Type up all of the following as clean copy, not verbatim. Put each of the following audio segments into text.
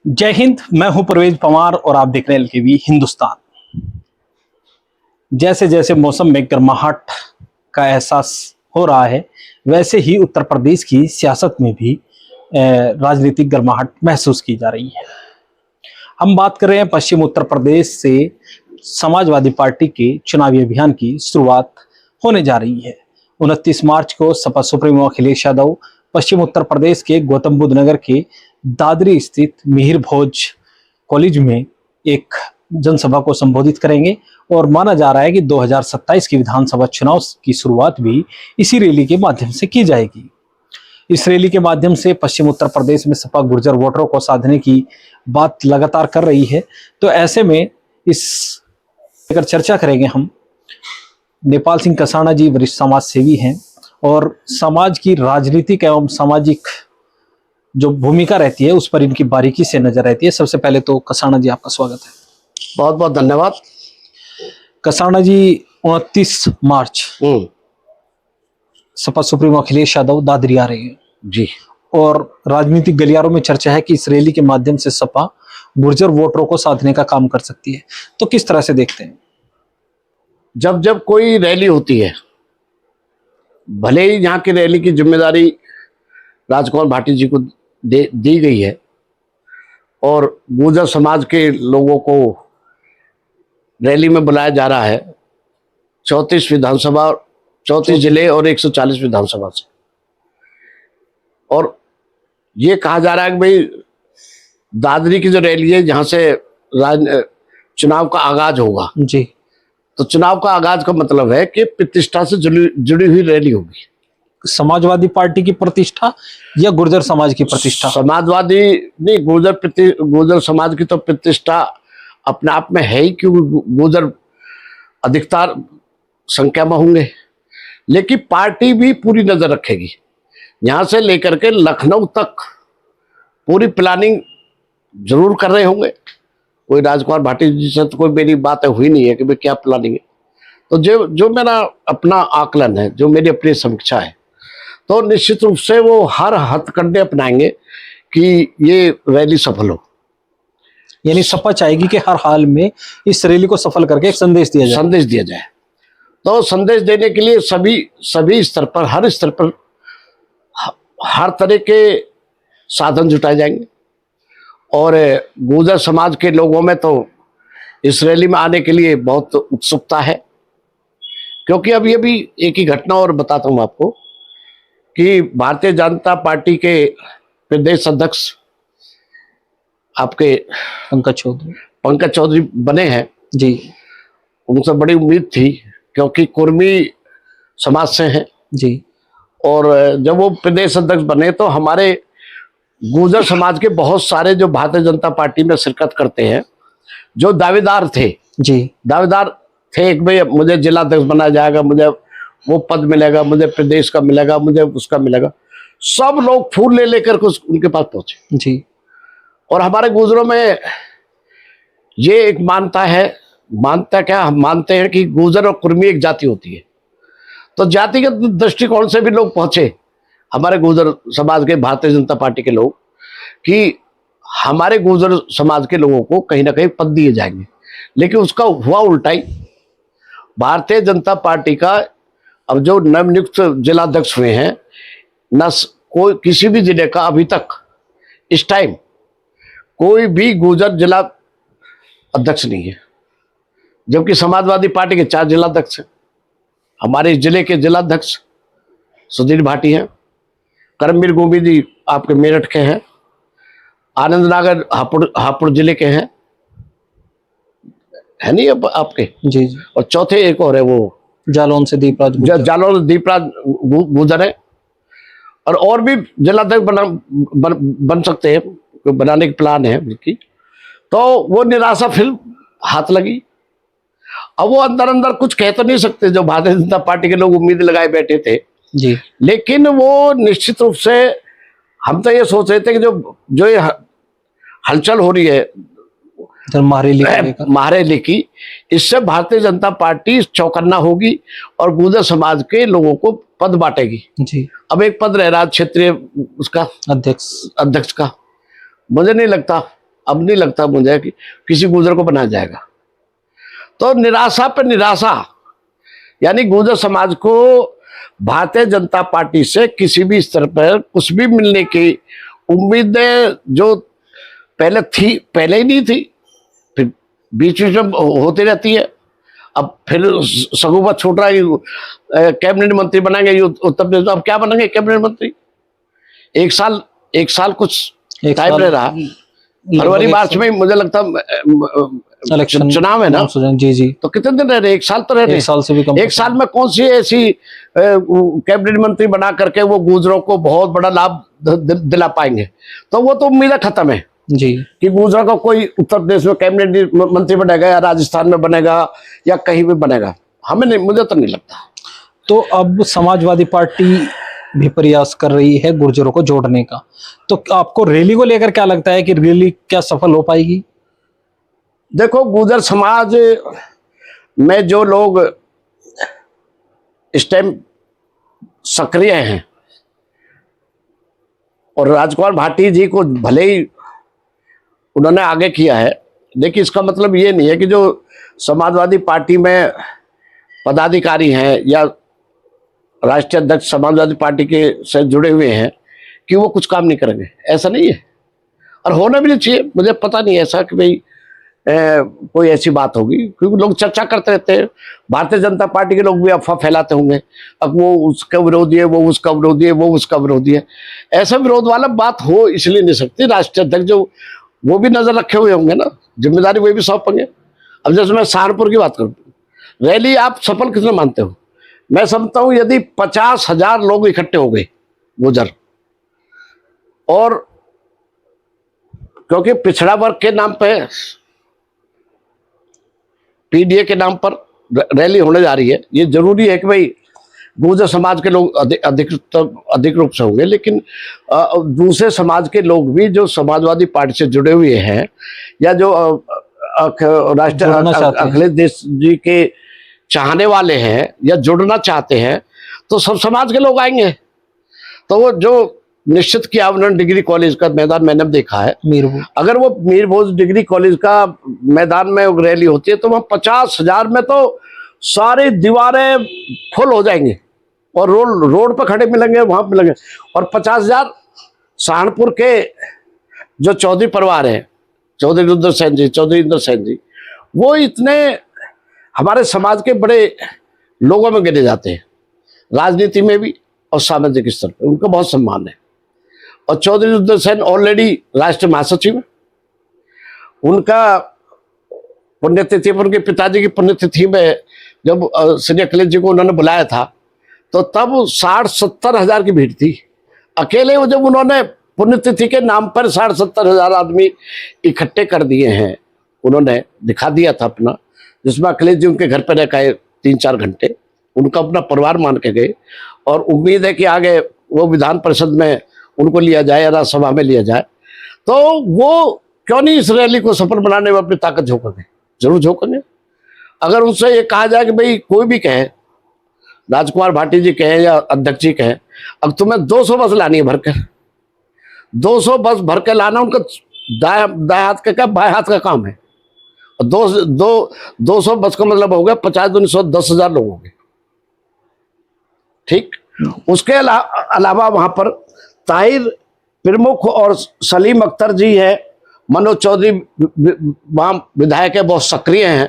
जय हिंद। मैं हूं परवेज पवार और आप देख रहे हैं एलकेवी हिंदुस्तान। जैसे जैसे मौसम में गर्माहट का एहसास हो रहा है, वैसे ही उत्तर प्रदेश की सियासत में भी राजनीतिक गर्माहट महसूस की जा रही है। हम बात कर रहे हैं पश्चिम उत्तर प्रदेश से समाजवादी पार्टी के चुनावी अभियान की शुरुआत होने जा रही है। 29 मार्च को सपा सुप्रीमो अखिलेश यादव पश्चिम उत्तर प्रदेश के गौतम बुद्ध नगर के दादरी स्थित मिहिर भोज कॉलेज में एक जनसभा को संबोधित करेंगे और माना जा रहा है कि 2027 की विधानसभा चुनाव की शुरुआत भी इसी रैली के माध्यम से की जाएगी। इस रैली के माध्यम से पश्चिम उत्तर प्रदेश में सपा गुर्जर वोटरों को साधने की बात लगातार कर रही है। तो ऐसे में इस लेकर चर्चा करेंगे हम। नेपाल सिंह कसाना जी वरिष्ठ समाज सेवी हैं और समाज की राजनीतिक एवं सामाजिक जो भूमिका रहती है उस पर इनकी बारीकी से नजर रहती है। सबसे पहले तो कसाना जी, आपका स्वागत है। बहुत बहुत धन्यवाद। कसाना जी, 29 मार्च सपा सुप्रीमो अखिलेश यादव दादरी आ रहे हैं जी, और राजनीतिक गलियारों में चर्चा है कि इस रैली के माध्यम से सपा गुर्जर वोटरों को साधने का काम कर सकती है। तो किस तरह से देखते हैं? जब जब कोई रैली होती है, भले ही यहाँ की रैली की जिम्मेदारी राजकुमार भाटी जी को दी गई है और गुर्जर समाज के लोगों को रैली में बुलाया जा रहा है 34 विधानसभा, 34 जिले और 140 विधानसभा से, और ये कहा जा रहा है कि भाई दादरी की जो रैली है जहाँ से चुनाव का आगाज होगा जी, तो चुनाव का आगाज का मतलब है कि प्रतिष्ठा से जुड़ी हुई रैली होगी। समाजवादी पार्टी की प्रतिष्ठा या गुर्जर समाज की प्रतिष्ठा? समाजवादी नहीं, गुर्जर समाज की तो प्रतिष्ठा अपने आप में है ही, क्योंकि गुर्जर अधिकतर संख्या में होंगे, लेकिन पार्टी भी पूरी नजर रखेगी। यहाँ से लेकर के लखनऊ तक पूरी प्लानिंग जरूर कर रहे होंगे। कोई राजकुमार भाटी जी से तो कोई मेरी बातें हुई नहीं है कि भाई क्या प्लानिंग है। तो जो मेरा अपना आकलन है, जो मेरी अपनी समीक्षा है, तो निश्चित रूप से वो हर हथकंडे अपनाएंगे कि ये रैली सफल हो। यानी सपा चाहेगी कि हर हाल में इस रैली को सफल करके एक संदेश दिया जाए। तो संदेश देने के लिए सभी स्तर पर, हर स्तर पर हर तरह के साधन जुटाए जाएंगे। और गुर्जर समाज के लोगों में तो इस रैली में आने के लिए बहुत उत्सुकता है, क्योंकि अब ये भी एक ही घटना और बताता हूँ आपको कि भारतीय जनता पार्टी के प्रदेश अध्यक्ष आपके पंकज चौधरी बने हैं जी। उनसे बड़ी उम्मीद थी, क्योंकि कुर्मी समाज से हैं जी, और जब वो प्रदेश अध्यक्ष बने तो हमारे गुर्जर समाज के बहुत सारे जो भारतीय जनता पार्टी में शिरकत करते हैं, जो दावेदार थे एक भाई मुझे जिला अध्यक्ष बनाया जाएगा, मुझे वो पद मिलेगा, मुझे प्रदेश का मिलेगा, मुझे उसका मिलेगा, सब लोग फूल ले लेकर के उनके पास पहुंचे जी। और हमारे गुर्जरों में ये एक मानता क्या, हम मानते हैं कि गुर्जर और कुर्मी एक जाति होती है। तो जातिगत दृष्टिकोण से भी लोग पहुंचे हमारे गुर्जर समाज के, भारतीय जनता पार्टी के लोग, कि हमारे गुर्जर समाज के लोगों को कहीं ना कहीं पद दिए जाएंगे। लेकिन उसका हुआ उल्टा ही। भारतीय जनता पार्टी का अब जो नवनियुक्त जिलाध्यक्ष हुए हैं, न कोई किसी भी जिले का अभी तक इस टाइम कोई भी गुर्जर जिला अध्यक्ष नहीं है, जबकि समाजवादी पार्टी के 4 जिलाध्यक्ष हैं। हमारे जिले के जिलाध्यक्ष सुधीर भाटी हैं, करमवीर गोमी जी आपके मेरठ के हैं, आनंद नागर हापुड़ जिले के हैं, है नहीं अब आपके जी। और चौथे एक और है, वो जालौन से दीपराज गुर्जर है। और भी जिलाध्यक्ष बन सकते हैं, बनाने के प्लान है उनकी। तो वो निराशा फिर हाथ लगी। अब वो अंदर कुछ कह तो नहीं सकते, जो भारतीय जनता पार्टी के लोग उम्मीद लगाए बैठे थे जी, लेकिन वो निश्चित रूप से, हम तो ये सोच रहे थे कि जो ये हलचल हो रही है महारैली की, इससे भारतीय जनता पार्टी चौकन्ना होगी और गुर्जर समाज के लोगों को पद बांटेगी जी। अब एक पद रह रहा क्षेत्रीय उसका अध्यक्ष का, मुझे नहीं लगता अब नहीं लगता मुझे कि किसी गुर्जर को बनाया जाएगा। तो निराशा पर निराशा, यानी गुर्जर समाज को भारतीय जनता पार्टी से किसी भी स्तर पर कुछ भी मिलने की उम्मीदें जो पहले थी, पहले ही नहीं थी, फिर बीच बीच में होती रहती है। अब फिर सगुबा छूट रहा है, कैबिनेट मंत्री बनाएंगे उत्तर प्रदेश में। अब क्या बनेंगे कैबिनेट मंत्री? एक साल कुछ टाइम रह रहा, फरवरी मार्च में मुझे लगता इलेक्शन चुनाव है ना। जी जी। तो कितने दिन रह रहे? एक साल तो रह रहे। एक साल से भी कम। एक साल में कौन सी ऐसी कैबिनेट मंत्री बना करके वो गुर्जरों को बहुत बड़ा लाभ दिला पाएंगे? तो वो तो उम्मीदें खत्म है जी कि गुर्जरों का कोई उत्तर प्रदेश में कैबिनेट मंत्री बनेगा या राजस्थान में बनेगा या कहीं भी बनेगा। हमें नहीं, मुझे तो नहीं लगता। तो अब समाजवादी पार्टी भी प्रयास कर रही है गुर्जरों को जोड़ने का, तो आपको रैली को लेकर क्या लगता है कि रैली क्या सफल हो पाएगी? देखो, गुर्जर समाज में जो लोग इस टाइम सक्रिय हैं, और राजकुमार भाटी जी को भले ही उन्होंने आगे किया है, लेकिन इसका मतलब ये नहीं है कि जो समाजवादी पार्टी में पदाधिकारी हैं या राष्ट्रीय अध्यक्ष समाजवादी पार्टी के से जुड़े हुए हैं कि वो कुछ काम नहीं करेंगे। ऐसा नहीं है, और होना भी नहीं चाहिए। मुझे पता नहीं ऐसा कि भाई कोई ऐसी बात होगी, क्योंकि लोग चर्चा करते रहते हैं। भारतीय जनता पार्टी के लोग भी अफवाह फैलाते होंगे, अब वो उसका विरोधी है, वो उसका विरोधी है, वो उसका विरोधी है। ऐसा विरोध वाला बात हो इसलिए नहीं सकती। राष्ट्रीय अध्यक्ष जो वो भी नजर रखे हुए होंगे ना, जिम्मेदारी वो भी सौंपेंगे। अब जैसे मैं सहारनपुर की बात करूँ, रैली आप सफल कितने मानते हो? मैं समझता हूं यदि 50,000 लोग इकट्ठे हो गए गुर्जर, और क्योंकि पिछड़ा वर्ग के नाम पे, पीडीए के नाम पर रैली होने जा रही है, ये जरूरी है कि भाई गुर्जर समाज के लोग अधिक रूप से होंगे, लेकिन दूसरे समाज के लोग भी जो समाजवादी पार्टी से जुड़े हुए हैं या जो राष्ट्रीय अखिलेश देश जी के चाहने वाले हैं या जुड़ना चाहते हैं, तो सब समाज के लोग आएंगे। तो वो जो निश्चित किया उन्होंने डिग्री कॉलेज का मैदान, मैंने देखा है अगर वो मीरभोज डिग्री कॉलेज का मैदान में रैली होती है तो वहां 50,000 में तो सारी दीवारें फुल हो जाएंगी और रोड पर खड़े मिलेंगे, वहां मिलेंगे। और 50,000 सहारनपुर के जो चौधरी परिवार है, चौधरी रुद्र सेन जी, चौधरी इंद्र सेन जी, वो इतने हमारे समाज के बड़े लोगों में गिने जाते हैं, राजनीति में भी और सामाजिक स्तर पर उनका बहुत सम्मान है। और चौधरी रुद्र सेन ऑलरेडी राष्ट्रीय महासचिव है। उनका पुण्यतिथि पर, उनके पिताजी की पुण्यतिथि में जब श्री अखिलेश जी को उन्होंने बुलाया था तो तब 60-70 हजार की भीड़ थी। अकेले वो जब उन्होंने पुण्यतिथि के नाम पर 60-70 हजार आदमी इकट्ठे कर दिए हैं, उन्होंने दिखा दिया था अपना, जिसमें अखिलेश जी उनके घर पर रह गए 3-4 घंटे, उनका अपना परिवार मान के गए। और उम्मीद है कि आगे वो विधान परिषद में उनको लिया जाए या राज्यसभा में लिया जाए। तो वो क्यों नहीं इस रैली को सफल बनाने में अपनी ताकत झोंकेंगे? जरूर झोंकेंगे। अगर उनसे ये कहा जाए कि भाई कोई भी कहे, राजकुमार भाटी जी कहे या अध्यक्ष जी कहे, अब तुम्हें 200 बस लानी है भरकर, 200 बस भरकर लाना उनका दाएं हाथ का क्या बाएं हाथ का काम है। 200 बस का मतलब हो गया 50 दूनी 100, 10,000 लोग हो गए। ठीक, उसके अलावा वहां पर ताहिर प्रमुख और सलीम अख्तर जी है, मनोज चौधरी वहां विधायक है, बहुत सक्रिय हैं,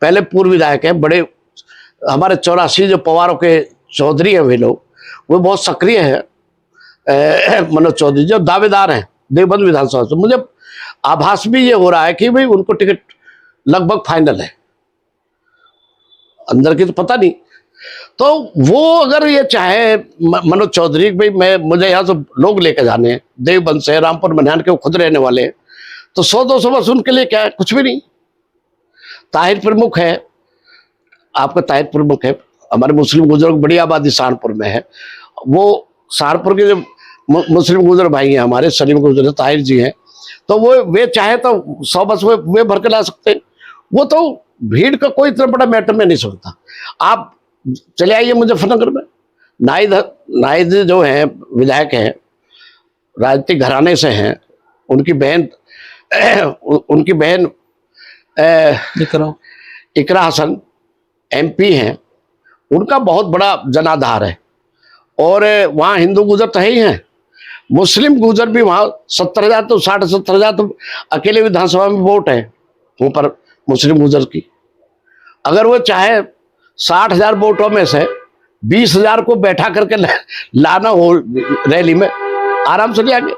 पहले पूर्व विधायक हैं, बड़े हमारे 84 जो पवारों के चौधरी हैं वे लोग, वो बहुत सक्रिय हैं। मनोज चौधरी जो दावेदार हैं देवबंद विधानसभा से। मुझे आभास भी ये हो रहा है कि भाई उनको टिकट लगभग फाइनल है, अंदर की तो पता नहीं। तो वो अगर ये चाहे मनोज चौधरी भाई मुझे यहाँ से लोग लेके जाने हैं, देवबंद से, रामपुर मनिहान के, वो खुद रहने वाले हैं, तो 100-200 बस उनके लिए क्या है, कुछ भी नहीं। ताहिर प्रमुख है, आपका ताहिर प्रमुख है, हमारे मुस्लिम गुर्जर बड़ी आबादी सहारनपुर में है। वो सहारनपुर के जो मुस्लिम गुर्जर भाई हैं हमारे, सलीम गुर्जर ताहिर जी हैं, तो वो वे चाहे तो 100 बस वे भर के ला सकते हैं। वो तो भीड़ का कोई इतना बड़ा मैटर में नहीं समझता। आप चले आइए मुजफ्फरनगर में, नाहिद जो हैं विधायक हैं, राजनीतिक घराने से हैं, उनकी बहन उनकी बहन इकरा हसन MP हैं, उनका बहुत बड़ा जनाधार है। और वहाँ हिंदू गुजर तो है ही हैं, मुस्लिम गुजर भी वहाँ 70,000 तो 60-70,000 तो अकेले विधानसभा में वोट है वहाँ पर मुस्लिम गुजर की। अगर वो चाहे 60,000 वोटों में से 20,000 को बैठा करके लाना हो रैली में, आराम से ले आएंगे।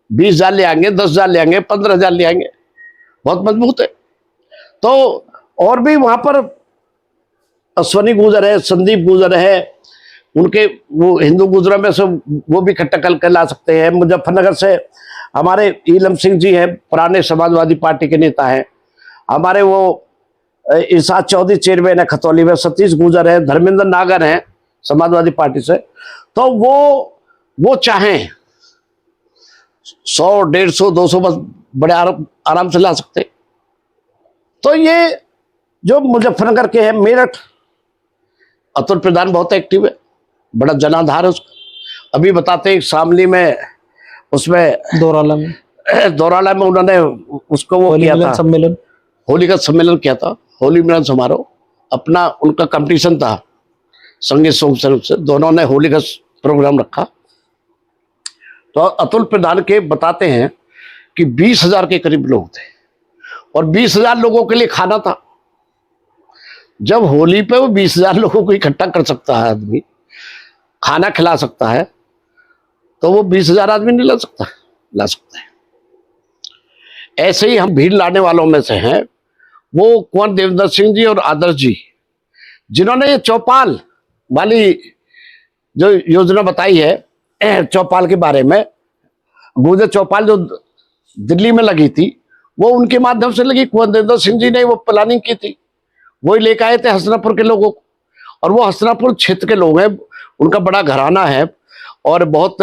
20,000 ले आएंगे, 10,000 ले आएंगे, 15,000 ले आएंगे, बहुत मजबूत है। तो और भी वहां पर अश्वनी गुजर है, संदीप गुजर है, उनके वो हिंदू गुजरों में से वो भी इकट्ठा करके ला सकते हैं। मुजफ्फरनगर से हमारे ईलम सिंह जी हैं, पुराने समाजवादी पार्टी के नेता हैं। हमारे वो इरशाद चौधरी चेयरमैन है खतौली में, सतीश गुजर है, धर्मेंद्र नागर हैं समाजवादी पार्टी से। तो वो चाहें 100, 150, 200 बस बड़े आराम से ला सकते। तो ये जो मुजफ्फरनगर के हैं, मेरठ, अतुल प्रधान बहुत एक्टिव है, बड़ा जनाधार है उसका। अभी बताते हैं शामली में, उसमें दौराला में उन्होंने उसको वो किया था, सम्मेलन, होली का सम्मेलन किया था, होली मिलन समारोह अपना, उनका कंपटीशन था संगीत से, दोनों ने होली का प्रोग्राम रखा। तो अतुल प्रधान के बताते हैं कि 20,000 के करीब लोग थे और 20,000 लोगों के लिए खाना था। जब होली पे वो 20,000 लोगों को इकट्ठा कर सकता है, आदमी खाना खिला सकता है, तो वो 20,000 आदमी नहीं ला सकता है। ऐसे ही हम भीड़ लाने वालों में से हैं वो कुंवर देवेंद्र सिंह जी और आदर्श जी, जिन्होंने ये चौपाल वाली जो योजना बताई है, चौपाल के बारे में, गुजर चौपाल जो दिल्ली में लगी थी, वो उनके माध्यम से लगी। कुंवर देवेंद्र सिंह जी ने वो प्लानिंग की थी, वही लेकर आए थे हसनापुर के लोगों को। और वो हसनापुर क्षेत्र के लोग हैं, उनका बड़ा घराना है और बहुत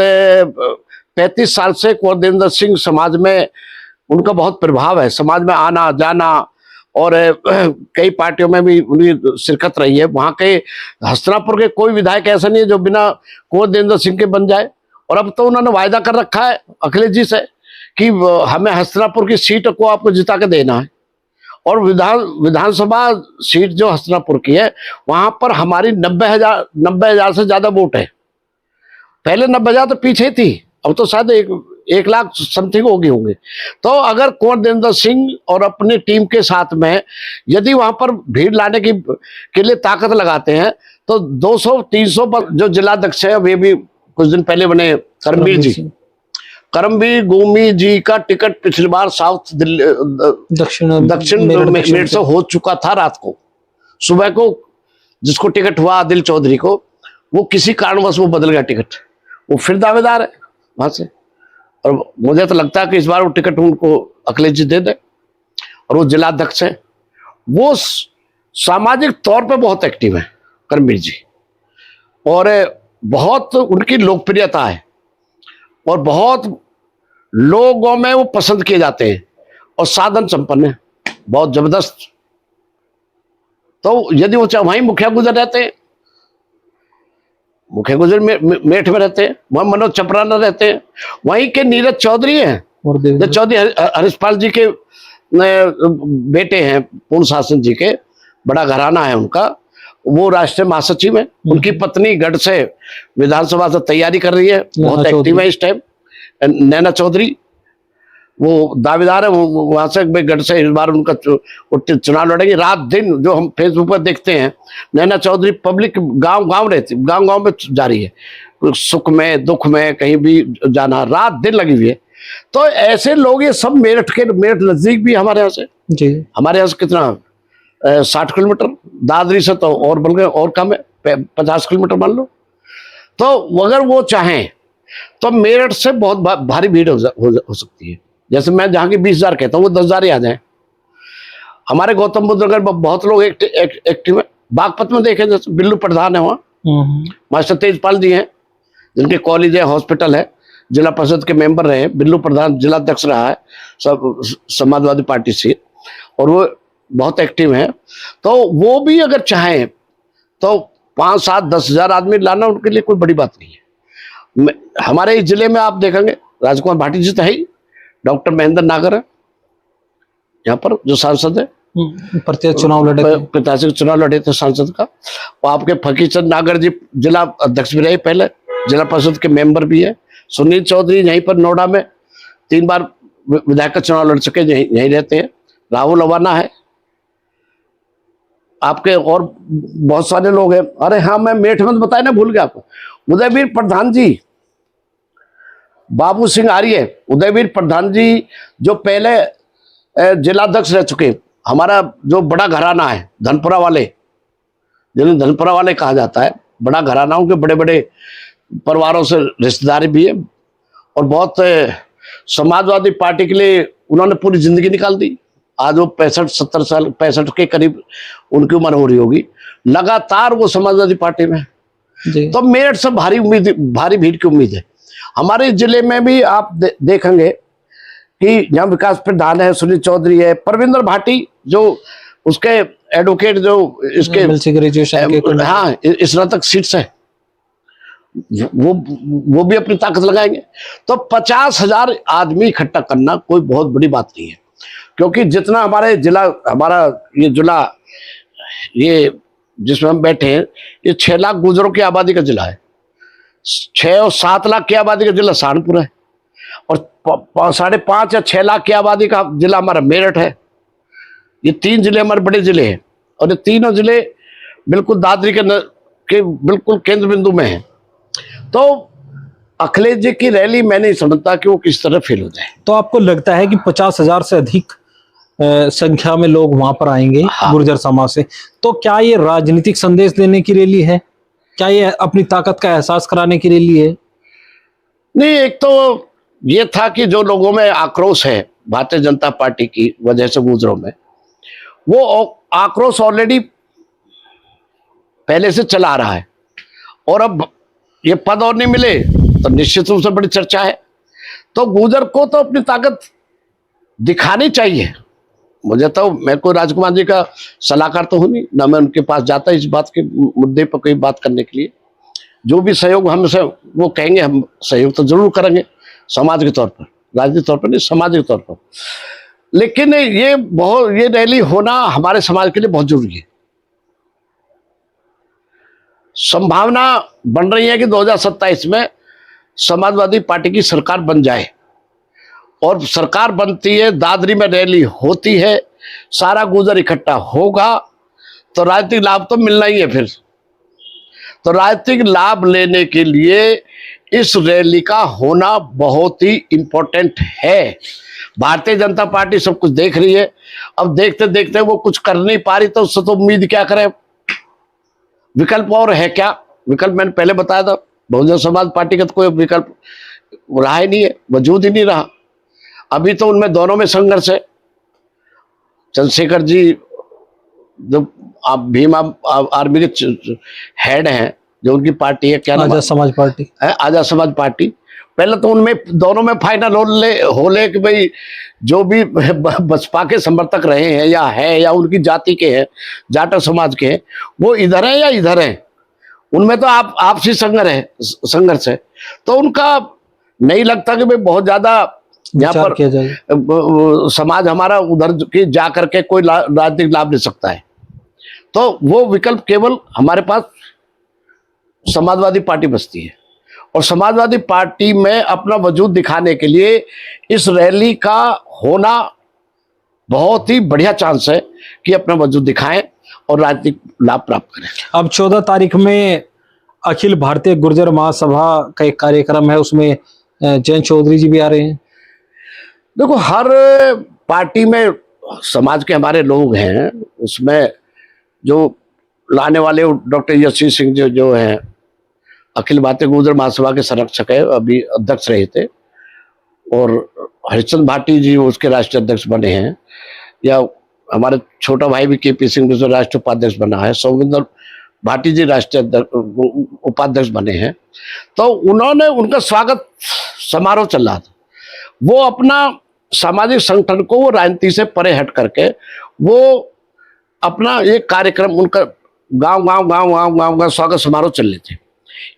35 साल से कुंवर देवेंद्र सिंह समाज में उनका बहुत प्रभाव है, समाज में आना जाना, और कई पार्टियों में भी उनकी शिरकत रही है। वहाँ के हसनापुर के कोई विधायक ऐसा नहीं है जो बिना कुंवर देवेंद्र सिंह के बन जाए। और अब तो उन्होंने वायदा कर रखा है अखिलेश जी से कि हमें हसनापुर की सीट को आपको जिता के देना है। और विधानसभा सीट जो हसनापुर की है, वहां पर हमारी 90,000 से ज्यादा वोट है। पहले 90,000 तो पीछे थी, अब तो शायद 1 लाख समथिंग हो गए होंगे। तो अगर कुंवर देवेंद्र सिंह और अपनी टीम के साथ में यदि वहां पर भीड़ लाने के लिए ताकत लगाते हैं, तो 200-300 पर जो जिलाध्यक्ष है, वे भी कुछ दिन पहले बने, करमवीर गोमी जी का टिकट पिछली बार साउथ दिल्ली दक्षिण मेरठ से हो चुका था। रात को, सुबह को जिसको टिकट हुआ आदिल चौधरी को, वो किसी कारणवश वो बदल गया टिकट, वो फिर दावेदार है वहां से। और मुझे तो लगता है कि इस बार वो टिकट उनको अखिलेश जी दे दे। और वो जिलाध्यक्ष है, वो सामाजिक तौर पे बहुत एक्टिव है करमवीर जी, और बहुत उनकी लोकप्रियता है और बहुत लोगों में वो पसंद किए जाते हैं और साधन संपन्न है, बहुत जबरदस्त। तो यदि वो वहीं मुखिया गुजर रहते हैं, मुखिया गुजर मेरठ में रहते हैं, वहां मनोज चपराना रहते हैं, वहीं के नीरज चौधरी हैं, चौधरी हरीशपाल जी के बेटे हैं, पूर्ण शासन जी के, बड़ा घराना है उनका, वो राष्ट्रीय महासचिव है। उनकी पत्नी गढ़ से विधानसभा से तैयारी कर रही है, बहुत एक्टिव है इस टाइम, नैना चौधरी, वो दावेदार है, वहां से गढ़ से इस बार उनका चुनाव लड़ेंगे। रात दिन जो हम फेसबुक पर देखते हैं, नैना चौधरी पब्लिक गांव रहती, गांव में जा रही है, सुख में दुख में कहीं भी जाना, रात दिन लगी हुई है। तो ऐसे लोग, ये सब मेरठ नजदीक भी हमारे यहाँ से जी, हमारे यहाँ से कितना 60 किलोमीटर, दादरी से तो और बन गए, और कम है, 50 किलोमीटर मान लो। तो अगर वो चाहें तो मेरठ से बहुत भारी भीड़ हो सकती है। जैसे मैं जहाँ की 20,000 कहता हूँ, वो 10,000 ही आ जाए। हमारे गौतम बुद्ध नगर में बहुत लोग एक्टिव है। बागपत में देखें, जैसे बिल्लू प्रधान है, वहाँ मास्टर तेजपाल जी हैं, जिनके कॉलेज है, हॉस्पिटल है, जिला परिषद के मेंबर रहे, बिल्लू प्रधान जिलाध्यक्ष रहा है सब समाजवादी पार्टी से, और वो बहुत एक्टिव हैं। तो वो भी अगर चाहें तो 5, 7, 10,000 आदमी लाना उनके लिए कोई बड़ी बात नहीं है। हमारे इस जिले में आप देखेंगे राजकुमार भाटी जी तो है ही, डॉक्टर महेंद्र नागर है, यहाँ पर जो सांसद है, प्रत्यक्ष चुनाव लड़े थे। प्रत्याशी चुनाव लड़े थे सांसद का। वो आपके फकीरचंद नागर जी जिला अध्यक्ष भी रहे, पहले जिला परिषद के मेंबर भी है। सुनील चौधरी यहीं पर नोएडा में 3 बार विधायक का चुनाव लड़ चुके, यहीं रहते हैं। राहुल अवाना है आपके, और बहुत सारे लोग हैं। अरे हाँ, मैं मेरठ में बताया ना, भूल गया आपको, उदयवीर प्रधान जी, बाबू सिंह आर्य, उदयवीर प्रधान जी जो पहले जिलाध्यक्ष रह चुके। हमारा जो बड़ा घराना है धनपुरा वाले, जिन्हें धनपुरा वाले कहा जाता है, बड़ा घरानाओं के बड़े बड़े परिवारों से रिश्तेदारी भी है, और बहुत समाजवादी पार्टी के लिए उन्होंने पूरी जिंदगी निकाल दी। आज वो 65-70 साल, 65 के करीब उनकी उम्र हो रही होगी, लगातार वो समाजवादी पार्टी में। तो मेरठ से भारी उम्मीद, भारी भीड़ की उम्मीद है। हमारे जिले में भी आप देखेंगे कि यहाँ विकास प्रधान है, सुनील चौधरी है, परविंदर भाटी जो उसके एडवोकेट, जो इसके ग्रेजुएशन, हाँ, स्नातक सीट्स है, वो भी अपनी ताकत लगाएंगे। तो 50,000 आदमी इकट्ठा करना कोई बहुत बड़ी बात नहीं है, क्योंकि जितना हमारे जिला, हमारा ये जिला, ये जिसमें हम बैठे हैं, ये 6 लाख गुजरों की आबादी का जिला है। 6 और 7 लाख की आबादी का जिला सहारनपुर है, और 5.5 या 6 लाख की आबादी का जिला हमारा मेरठ है। ये 3 जिले हमारे बड़े जिले हैं, और ये तीनों जिले बिल्कुल दादरी के बिल्कुल केंद्र बिंदु में हैं। तो अखिलेश जी की रैली मैं नहीं समझता कि वो किस तरह फेल हो जाए। तो आपको लगता है कि 50,000 से अधिक संख्या में लोग वहां पर आएंगे, हाँ, गुर्जर समाज से? तो क्या ये राजनीतिक संदेश देने की रैली है? क्या ये अपनी ताकत का एहसास कराने की रैली है? नहीं, एक तो ये था कि जो लोगों में आक्रोश है भारतीय जनता पार्टी की वजह से गुजरों में, वो आक्रोश ऑलरेडी पहले से चला आ रहा है, और अब ये पद और नहीं मिले तो निश्चित रूप से बड़ी चर्चा है। तो गुजर को तो अपनी ताकत दिखानी चाहिए। मुझे तो, मैं कोई राजकुमार जी का सलाहकार तो हूं नहीं, ना मैं उनके पास जाता इस बात के मुद्दे पर कोई बात करने के लिए। जो भी सहयोग हमसे वो कहेंगे, हम सहयोग तो जरूर करेंगे, समाज के तौर पर, राजनीतिक तौर पर नहीं, समाज के तौर पर। लेकिन ये रैली होना हमारे समाज के लिए बहुत जरूरी है। संभावना बन रही है कि 2027 में समाजवादी पार्टी की सरकार बन जाए, और सरकार बनती है, दादरी में रैली होती है, सारा गुजर इकट्ठा होगा, तो राजनीतिक लाभ तो मिलना ही है। फिर तो राजनीतिक लाभ लेने के लिए इस रैली का होना बहुत ही इंपॉर्टेंट है। भारतीय जनता पार्टी सब कुछ देख रही है, अब देखते देखते वो कुछ कर नहीं पा रही, तो उससे तो उम्मीद क्या करें? विकल्प और है क्या? विकल्प मैंने पहले बताया था, बहुजन समाज पार्टी का तो कोई विकल्प रहा ही नहीं है, वजूद ही नहीं रहा। अभी तो उनमें दोनों में संघर्ष है। चंद्रशेखर जी जो आप भीम आर्मी के हेड हैं, जो उनकी पार्टी है, क्या नाम? आजाद समाज पार्टी है, आजाद समाज पार्टी। पहले तो उनमें दोनों में फाइनल हो ले कि भाई जो भी बसपा के समर्थक रहे हैं या उनकी जाति के हैं, जाटव समाज के हैं, वो इधर हैं या इधर हैं, उनमें तो आपसी संघर्ष है। तो उनका नहीं लगता कि भाई बहुत ज्यादा यहाँ पर समाज हमारा उधर की जा करके कोई राजनीतिक लाभ ले सकता है। तो वो विकल्प केवल हमारे पास समाजवादी पार्टी बचती है, और समाजवादी पार्टी में अपना वजूद दिखाने के लिए इस रैली का होना बहुत ही बढ़िया चांस है कि अपना वजूद दिखाएं और राजनीतिक लाभ प्राप्त करें। अब 14 तारीख में अखिल भारतीय गुर्जर महासभा का एक कार्यक्रम है, उसमें जयंत चौधरी जी भी आ रहे हैं। देखो, हर पार्टी में समाज के हमारे लोग हैं, उसमें जो लाने वाले डॉक्टर यशी सिंह जो हैं, अखिल भारतीय गुर्जर महासभा के संरक्षक है, अभी अध्यक्ष रहे थे, और हरिश्चंद्र भाटी जी उसके राष्ट्रीय अध्यक्ष बने हैं, या हमारे छोटा भाई भी केपी सिंह जो राष्ट्रीय उपाध्यक्ष बना है, सौमिंदर भाटी जी राष्ट्रीय उपाध्यक्ष बने हैं। तो उनका स्वागत समारोह चल रहा था। वो अपना सामाजिक संगठन को वो राजनीति से परे हट करके वो अपना एक कार्यक्रम, उनका गांव स्वागत समारोह चल रहे थे।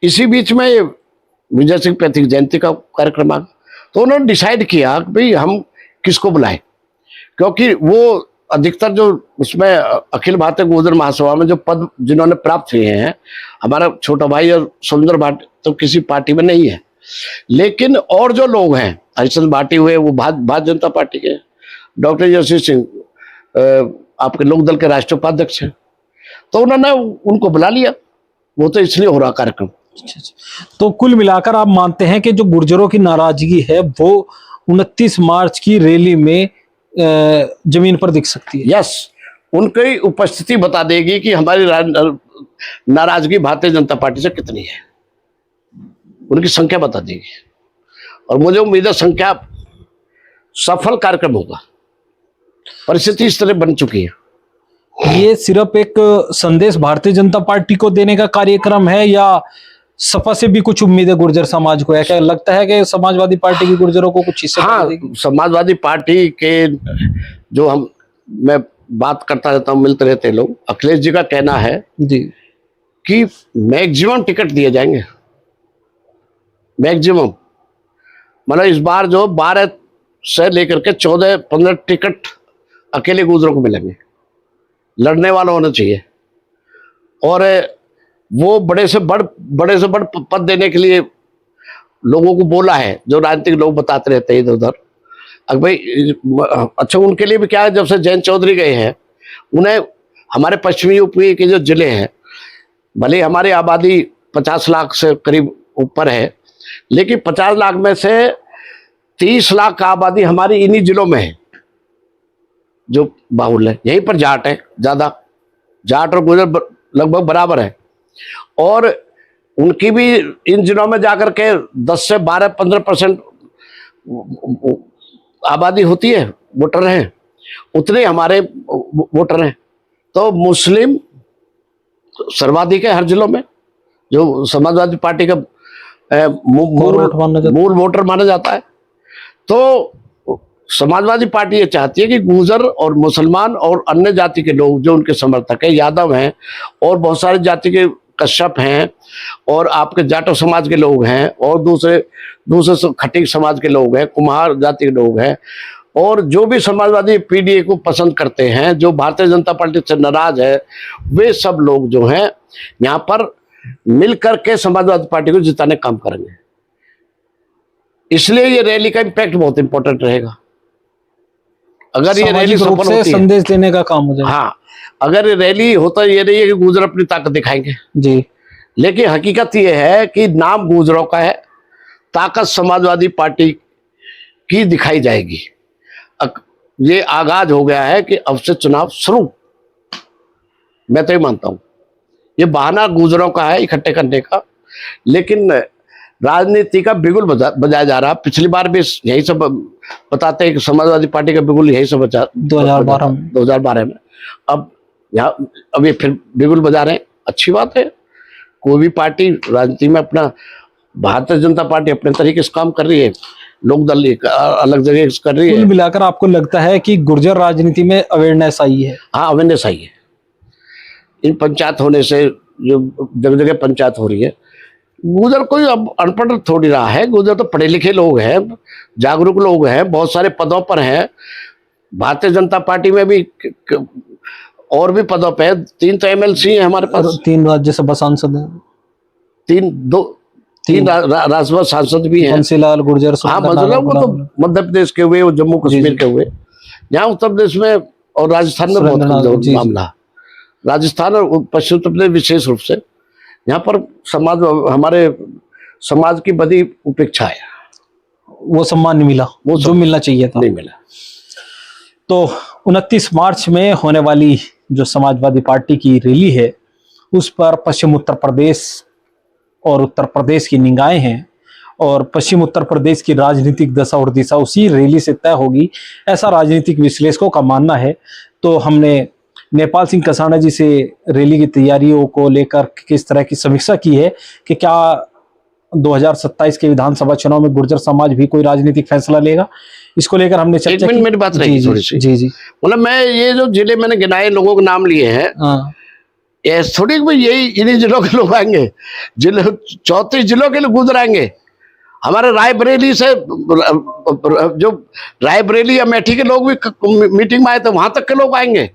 इसी बीच में ये विजय सिंह पैतृक जयंती का कार्यक्रम आ गया, तो उन्होंने डिसाइड किया कि भाई हम किसको बुलाएं, क्योंकि वो अधिकतर जो उसमें अखिल भारतीय गुर्जर महासभा में जो पद जिन्होंने प्राप्त हुए हैं, हमारा छोटा भाई और सुंदर भाटी तो किसी पार्टी में नहीं है, लेकिन और जो लोग हैं, हरिचंद भाटी हुए, वो भारतीय जनता पार्टी के, डॉक्टर यशस्वी सिंह आपके लोकदल के राष्ट्रीय उपाध्यक्ष हैं, तो उन्होंने उनको बुला लिया। वो तो इसलिए हो रहा कार्यक्रम। तो कुल मिलाकर आप मानते हैं कि जो गुर्जरों की नाराजगी है वो 29 मार्च की रैली में जमीन पर दिख सकती है? यस, उनकी उपस्थिति बता देगी कि हमारी नाराजगी भारतीय जनता पार्टी से कितनी है, उनकी संख्या बता देगी। और मुझे उम्मीद है संख्या सफल कार्यक्रम होगा। परिस्थिति इस तरह बन चुकी है। ये सिर्फ एक संदेश भारतीय जनता पार्टी को देने का कार्यक्रम है या सपा से भी कुछ उम्मीद है गुर्जर समाज को? क्या लगता है कि समाजवादी पार्टी की गुर्जरों को कुछ हिस्सा? हाँ, समाजवादी पार्टी के जो मैं बात करता रहता हूँ, मिलते रहते लोग, अखिलेश जी का कहना है जी कि मैक्सिमम टिकट दिए जाएंगे, मैक्सिमम। मतलब इस बार जो 12 से लेकर के 14-15 टिकट अकेले गुर्जरों को मिलेंगे, लड़ने वाला होना चाहिए। और वो बड़े से बड़ पद देने के लिए लोगों को बोला है, जो राजनीतिक लोग बताते रहते हैं इधर उधर। अब भाई अच्छा, उनके लिए भी क्या है, जब से जयंत चौधरी गए हैं, उन्हें हमारे पश्चिमी यूपी के जो जिले हैं, भले हमारी आबादी 50 लाख से करीब ऊपर है, लेकिन 50 लाख में से 30 लाख का आबादी हमारी इन्हीं जिलों में है जो बाहुल है। यहीं पर जाट है ज्यादा, जाट और गुर्जर लगभग बराबर है। और उनकी भी इन जिलों में जाकर के 10 से 12-15% आबादी होती है, वोटर हैं, उतने हमारे वोटर हैं। तो मुस्लिम सर्वाधिक है हर जिलों में, जो समाजवादी पार्टी का मूल वोटर माना जाता है। तो समाजवादी पार्टी ये चाहती है कि गुर्जर और मुसलमान और अन्य जाति के लोग जो उनके समर्थक हैं, यादव हैं और बहुत सारे जाति के कश्यप हैं और आपके जाटो समाज के लोग हैं और दूसरे खटीक समाज के लोग हैं, कुम्हार जाति के लोग हैं, और जो भी समाजवादी पीडीए को पसंद करते हैं, जो भारतीय जनता पार्टी से नाराज है, वे सब लोग जो हैं यहाँ पर मिलकर के समाजवादी पार्टी को जिताने का काम करेंगे। इसलिए ये रैली का इम्पैक्ट बहुत इंपॉर्टेंट रहेगा। अगर ये रैली सफल होती है, संदेश देने का काम हो जाएगा। हाँ, अगर ये रैली होता ये नहीं है कि गुर्जर अपनी ताकत दिखाएंगे जी, लेकिन हकीकत ये है कि नाम गुर्जरों का है, ताकत समाजवादी पार्टी की दिखाई जाएगी। ये आगाज हो गया है कि अब से चुनाव शुरू। मैं तो ये मानता हूं ये बहाना गुर्जरों का है इकट्ठे करने का, लेकिन राजनीति का बिगुल बजाया जा रहा। पिछली बार भी यही सब बताते हैं कि समाजवादी पार्टी का बिगुल यही सब बजा 2012 में। अब ये फिर बिगुल बजा रहे हैं। अच्छी बात है, कोई भी पार्टी राजनीति में अपना, भारतीय जनता पार्टी अपने तरीके से काम कर रही है, लोकदल अलग जगह कर रही है। कुल मिलाकर आपको लगता है कि गुर्जर राजनीति में अवेयरनेस आई है? हाँ, अवेयरनेस आई है। इन पंचायत होने से, जो जगह जगह पंचायत हो रही है, गुर्जर कोई अब अनपढ़ थोड़ी रहा है। गुर्जर तो पढ़े लिखे लोग हैं, जागरूक लोग हैं, बहुत सारे पदों पर हैं। भारतीय जनता पार्टी में भी और भी पदों पे 3 तो एमएलसी हैं हमारे पास, 3 राज्यसभा सांसद हैं, 3 राज्यसभा सांसद भी हैं। बंसीलाल गुर्जर, हाँ, बंसीलाल वो तो मध्य प्रदेश के हुए, वो जम्मू कश्मीर के हुए। यहाँ उत्तर प्रदेश में और राजस्थान में बहुत मामला, राजस्थान और पश्चिम उत्तर प्रदेश विशेष रूप से, यहाँ पर हमारे समाज की बड़ी उपेक्षा है। वो सम्मान नहीं मिला, वो जो मिलना चाहिए था, नहीं मिला। तो 29 मार्च में होने वाली जो समाजवादी पार्टी की रैली है, उस पर पश्चिम उत्तर प्रदेश और उत्तर प्रदेश की निगाहें हैं, और पश्चिम उत्तर प्रदेश की राजनीतिक दशा और दिशा उसी रैली से तय होगी, ऐसा राजनीतिक विश्लेषकों का मानना है। तो हमने नेपाल सिंह कसाना जी से रैली की तैयारियों को लेकर किस तरह की समीक्षा की है कि क्या 2027 के विधानसभा चुनाव में गुर्जर समाज भी कोई राजनीतिक फैसला लेगा, इसको लेकर हमने चर्चा की। मेरी बात रही थोड़ी सी। जी, मतलब मैं ये जो जिले मैंने गिनाए लोगों के नाम लिए हैं, थोड़ी यही इन्हीं जिलों के लोग आएंगे, जिले 34 जिलों के लोग गुजर आएंगे। हमारे रायबरेली से जो रायबरेली अमेठी के लोग भी मीटिंग में आए थे, वहां तक के लोग आएंगे।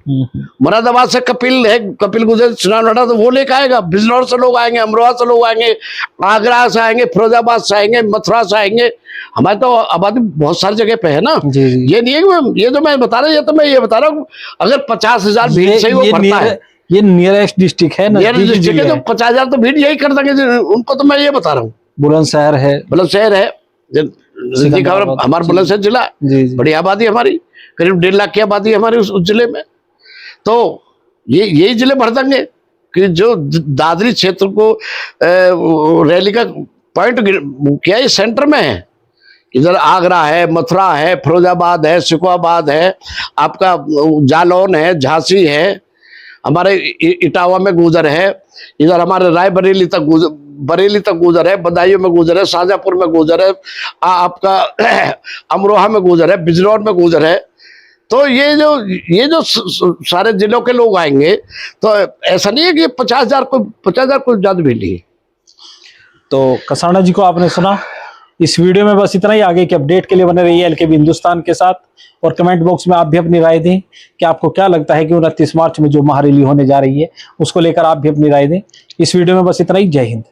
मुरादाबाद से कपिल है, कपिल गुजर चुनाव लड़ा तो वो लेकर आएगा। बिजनौर से लोग आएंगे, अमरोहा से लोग आएंगे, आगरा से आएंगे, फिरोजाबाद से आएंगे, मथुरा से आएंगे। हमारे तो आबादी बहुत सारी जगह पे है ना। जी जी। ये नहीं है कि ये जो मैं बता रहा हूँ, ये तो मैं ये बता रहा हूँ, अगर 50,000 भीड़ से ही वो भरता है, ये नियरेस्ट डिस्ट्रिक्ट है, नियरेस्ट डिस्ट्रिक्ट है, तो 50,000 तो भीड़ यही कर देंगे उनको। तो मैं ये बता रहा हूँ, बुलंदशहर है, बुलंदशहर है, हमारा बुलंदशहर जिला, बड़ी आबादी हमारी, करीब 1.5 लाख की आबादी हमारी उस जिले में। तो ये यही जिले भर देंगे कि जो दादरी क्षेत्र को रैली का पॉइंट क्या है, सेंटर में है। इधर आगरा है, मथुरा है, फिरोजाबाद है, सिकोहाबाद है, आपका जालौन है, झांसी है, हमारे इटावा में गुजर है, इधर हमारे रायबरेली तक बरेली तक गुजर है, बदायूं में गुजर है, शाहजहांपुर में गुजर है, आपका अमरोहा में गुजर है, बिजनौर में गुजर है। तो ये जो सारे जिलों के लोग आएंगे, तो ऐसा नहीं है कि 50,000 को ज्यादा भीड़ नहीं है। तो कसाना जी को आपने सुना। इस वीडियो में बस इतना ही। आगे के अपडेट के लिए बने रहिए एलकेबी हिंदुस्तान के साथ, और कमेंट बॉक्स में आप भी अपनी राय दें कि आपको क्या लगता है कि 29 मार्च में जो महारैली होने जा रही है उसको लेकर आप भी अपनी राय दें। इस वीडियो में बस इतना ही। जय हिंद।